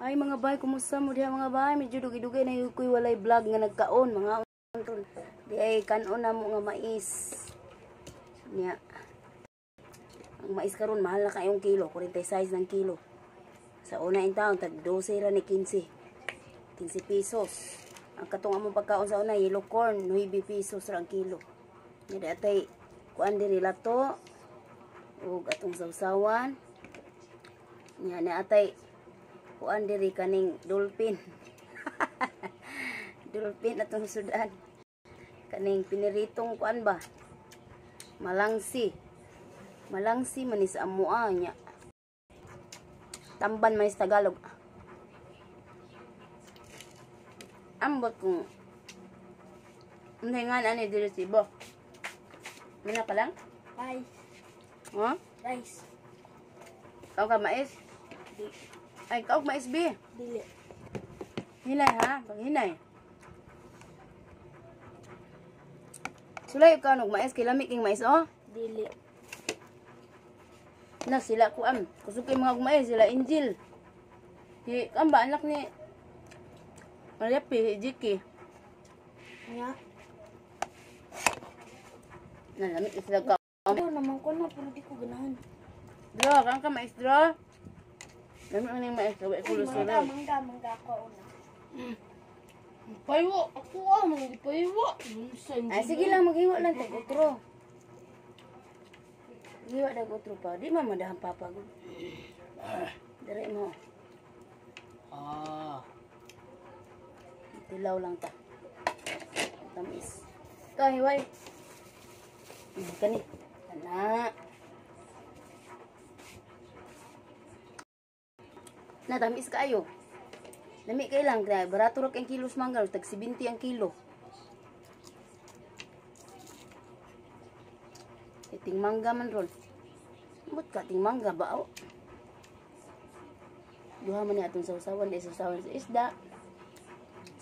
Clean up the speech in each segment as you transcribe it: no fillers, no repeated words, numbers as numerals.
Ay mga bay, kumusta mo diha mga bay? Medyo dugi-dugi na yung kuy walay vlog nga nagkaon mga ron. Di ay kanon na mo nga mais. Nya. Ang mais karon mahal na kayong kilo, 46 ng kilo. Sa una in taon tag 12 ra ni 15. 15 pesos. Ang katong among pagkaon sa una yellow corn, 9 pesos ra ang kilo. Nya datay kuan diri lato ug atong sawsawan. Nya na atay kuan diri kaning dolphin. Dolphin atong sudan. Kaning piniritong kuan ba? Malangsi. Malangsi man is amoa nya. Tamban man is Tagalog. Ambot kung nga ani diri sibo. Mina ka lang? Rice. Ha? Rice. Kau ka mais? Di. Ay, kau mais bi. Dili. Hinay ha? Pag hinay. Sulay ka nog mais kilami king mais oh. Dili. Na sila kuan. Kusuki mga mais sila Injil. Di kamba anak ni Maria P. Jiki. Nya. Nalamit sila ka. Ano naman ko na pero di ko ganahan. Draw, kang ka mais draw. Dami man yung mais, gawin ko luso na. Mangga ko una. Paiwo, ako hindi paiwo. Ay, sige lang, maghiwa lang tag utro. Hiwa tag utro pa. Di man madahan papa ko. Dari mo. Tilaw lang ta. Tamis. Ito, hiway. Kani. Kana. Natamis kayo. Lami kay lang, barato ra kay kilos mangga, tag 70 ang kilo. Iting mangga man ron. Mut ka ting mangga ba? Duha man ni atong sawsawan, sawsawan sa isda.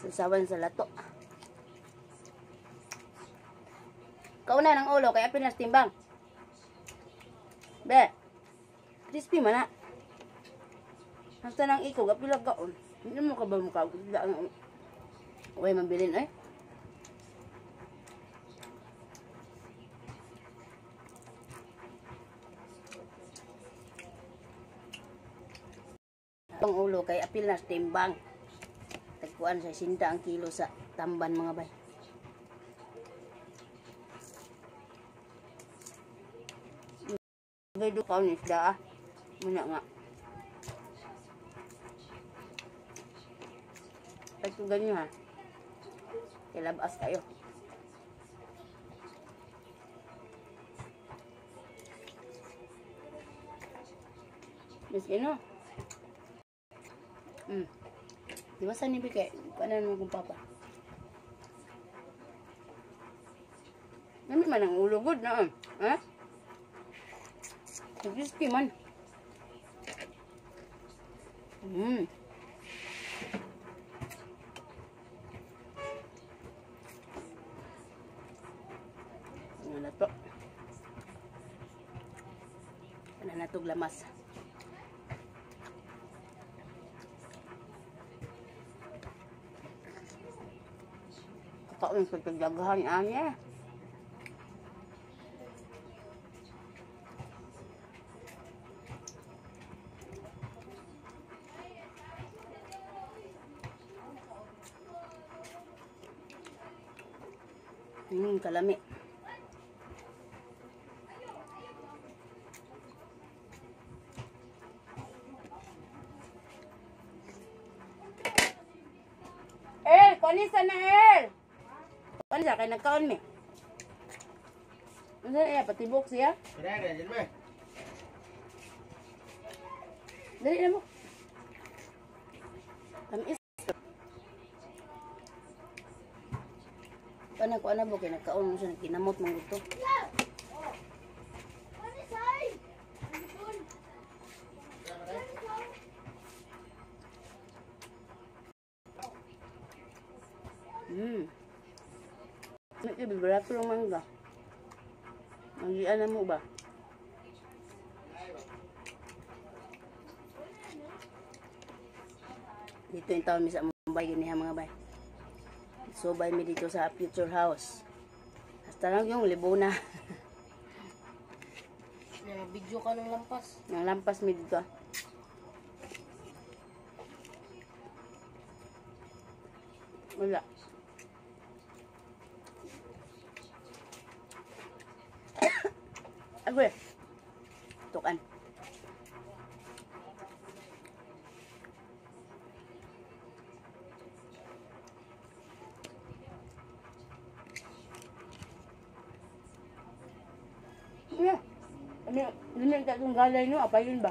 Sawsawan sa lato. Kauna ng ulo kay apil na timbang. Be. Crispy man na. Hasta nang ikaw, kapilag kaon. Hindi mo ka ba mukha? Huwag mabilin eh. Ang ulo kay apil na timbang. Tagpuan sa 60 ang kilo sa tamban mga bay. Gado kaon isda ah. Muna nga. Pagtugan nyo ha. Kilabas kayo. Miski no? Di ba saan ibigay? Paano mo kung papa? Nami man ang ulo good na ha? Crispy man. Ano to? Ano na to glamas? Kaon sa tagjagahan niya. Kalami. Kanisa na kanisa kay nagkaon mi. Ano ya patibok siya? Dali na mo. Tamis. Kana ko ana mo kay nagkaon mo siya kinamot mong gusto. May bibarato ng mangga. Manggian na mo ba? Dito yung taon mi sa Mumbai gini ha mga bay. So bay mi dito sa future house. Hasta lang yung libo na. Video ka ng lampas. Nang lampas mi dito. Wala. Ako eh. Tukan. Yeah. Ano itong galay no? Apa yun ba?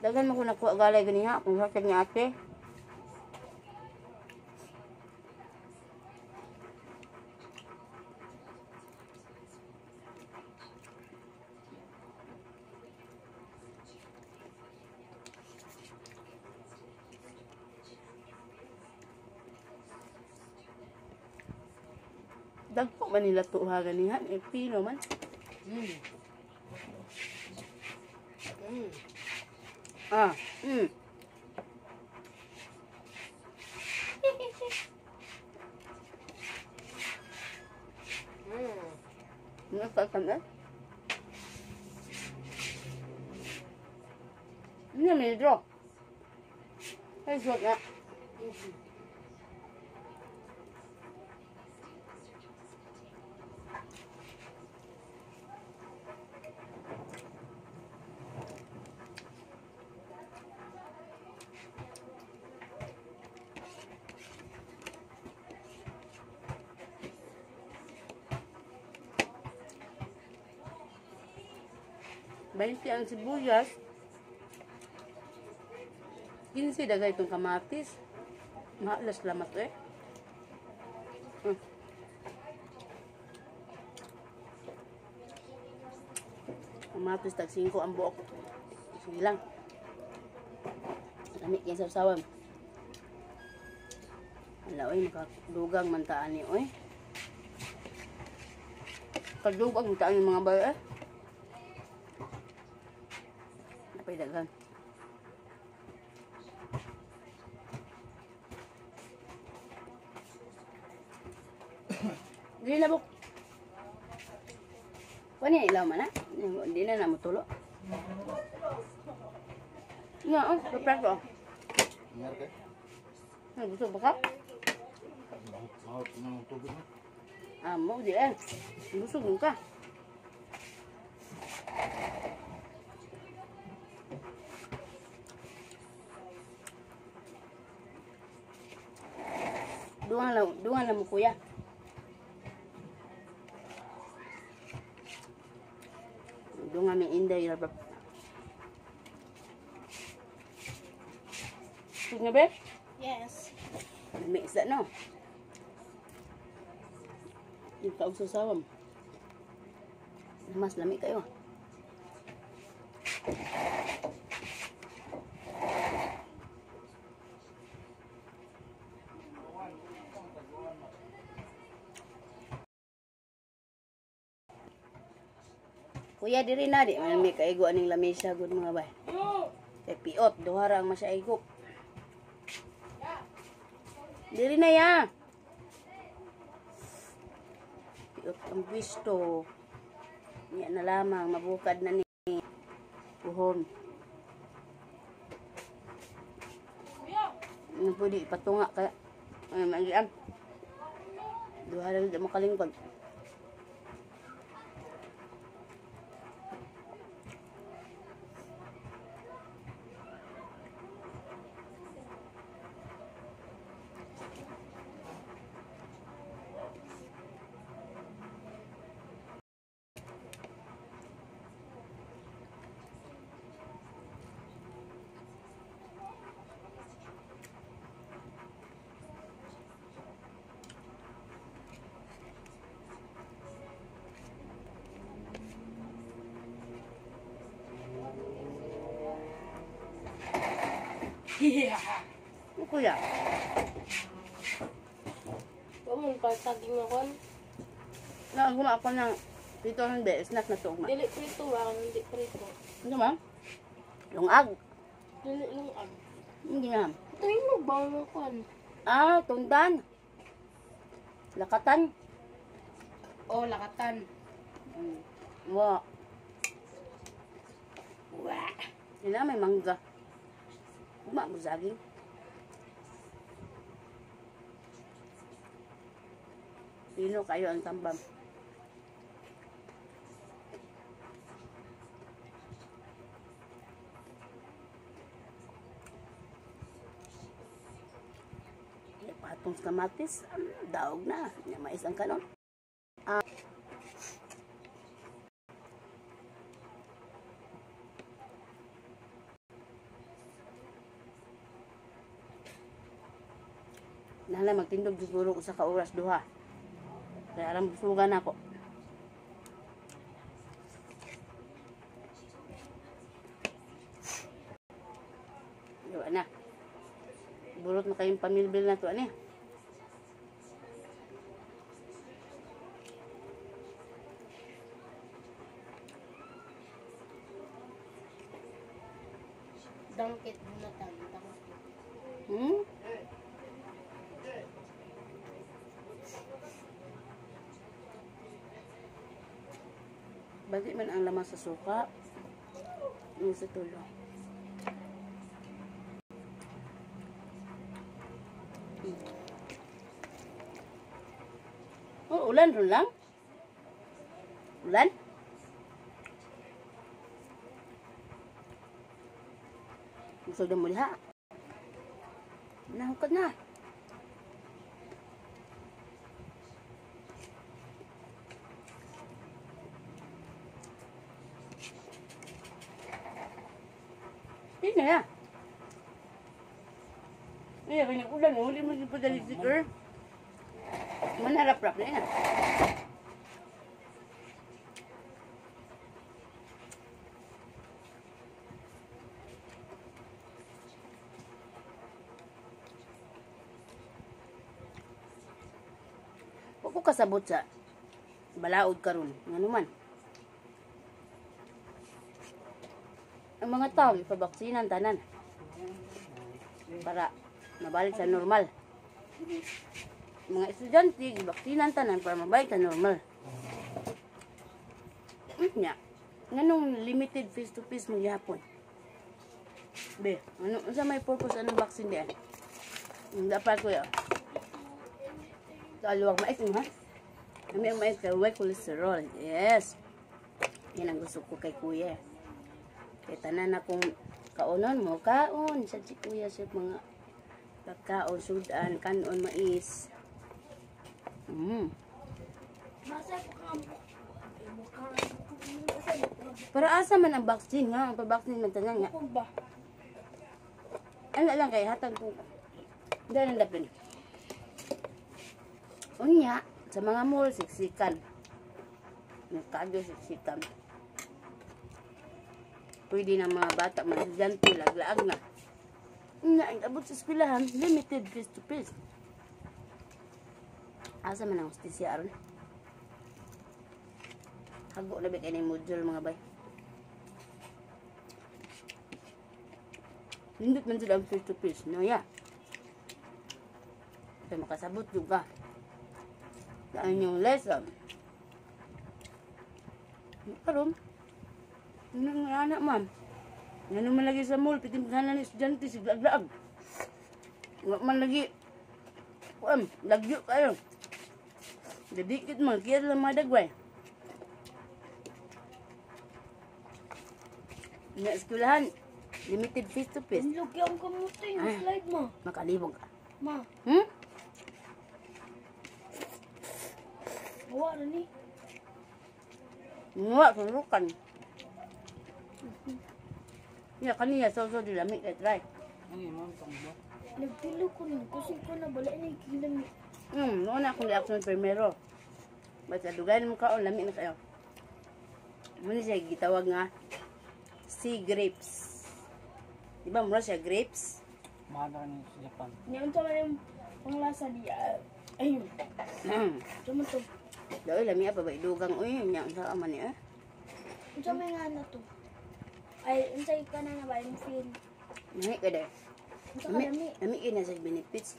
Dagan mo ko nakuha galay ganiha. Kung sakit ni ate. Dagpo man nila tuha ganiha. Eh, pino man. Ah, Nakakam na? Ini medyo. Ay, suot na. Bainti ang sibuyas. 15 dagay itong kamatis. Maalas lamat eh. Kamatis tag 5 ang buok. Sige lang. Kami yan sa usawan. Wala oy, makadugang mantaan ni oy. Kadugang mantaan yung mga bayo eh. Napay dagan. Dili na buk. Wala ilaw man ha? Hindi na namutulo. Nga oh, kaprak ko. Ingat ka? Gusto ba ka? Mahal ng tubig na. Mo di eh. Gusto mo ka. Duang lang mo kuya. Duang mi inday ra ba. Sige be? Yes. May isda no. Yung kaog sa sawam. Mas lami kayo. Kuya diri na di may kaigo aning lamesa gud mga bay. Kay piot duha ra ang masaigo. Diri na ya. Piot ang gusto. Nya na lamang mabukad na ni buhon. Ano pwede ipatunga kaya ay magian. Duha ra di makalingkod. Kuya. Kamu saging na kon. Naguma ako ng dito hindi snack na to. Dili prito ba? Hindi prito. Ano ma? Lungag. Dili lungag. Hindi na. Tuhinog ba mo kuan? Ah, tundan. Lakatan. Oh, lakatan. Wa. Wah. Yun na, may mangga. Uma mo saging. Pino kayo ang tambam. Patong sa kamatis, daog na. Mais ang kanon. Nahala magtindog siguro ko sa kauras duha. Kaya alam busugan ako. Diba na. Burot na kayong pamilbil na to, ano eh. Dangkit muna tayo. Dangkit. Hmm? Bali man ang laman sa suka. Yung sa tulo. Oh, ulan ron lang? Ulan? Gusto na mo diha. Nahukad na. Hindi na ya. Ay, kanya ulan. Huli mo si Padali Sticker. Manarap-rap na yan. Huwag ko kasabot sa balaod karon. Nga naman. Ang mga tao, ipabaksinan tanan. Para mabalik sa normal. Mga estudyante, ibaksinan tanan para mabalik sa normal. Nya, nganong limited face-to-face mo gihapon? Be, ano sa may purpose anong vaccine diyan? Dapat ko ya. Taluwag mais mo ha? Kami ang mais kay high cholesterol. Yes. Yan ang gusto ko kay kuya. Kaya tanan akong kaunon mo, kaon sa si kuya sa mga pagkaon, sudan, kanon, mais. Masa ko ka mo. Para asa man ang vaccine nga, ang pabaksin man tanan nga. Kung ba? Ano lang kay hatag ko. Dahil ang dapin. Unya, sa mga mall, siksikan. Nagkado siksikan. Pwede na mga bata, mga estudyante, laglaag na. Nga, ang abot sa eskwelahan, limited face-to-face. Asa man ang hostisya aron? Hago na ba kayo ng module mga bay? Hindot man sila ang face-to-face. No, yeah. Kaya makasabot juga. Saan yung lesson? Karoon. Ano nga anak, ma'am? Ano man lagi sa mall, pitimpisanan ng estudyante, siglag-laag. Nga man lagi, lagyo kayo. Dadikit mo, kaya lang mga dagway. Nga eskwelahan, limited face-to-face. Ang lugyan ka mo ito yung slide mo. Makalibog ka. Ma, Hmm? gawa na ni. Nga, surukan. Nga, kaniya, so di lamig, try. Nagpilo ko rin. Kasi ko na bala na ikilang. Noon akong reaction primero. Basta dugayan mo ka, lamig na kayo. Muna siya gitawag nga, sea grapes. Diba mura siya grapes? Mahal ni sa Japan. Ngayon ito lang yung panglasa niya. Ayun. Ito mo ito. Dahil lamig pa ba idugang, uy, niya, sa aman niya. Ito may nga na to. Ay, unsay ka na ba yung feel? Nahi ka dahil. Ito kadami. Ami ina sa benefits.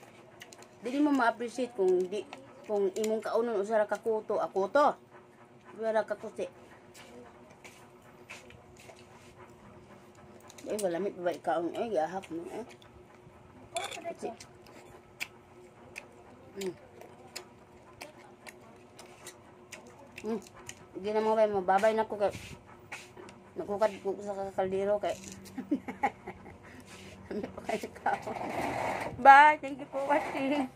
Dili mo ma-appreciate kung imong kaunon usara ka kuto, ako to. Usara ka kuti. Ay wala mi pa ikaon ay gahap mo eh. Kasi Hindi na mga bay, mababay na ko kay nakukad ko sa kaldero kay Bye, thank you for watching.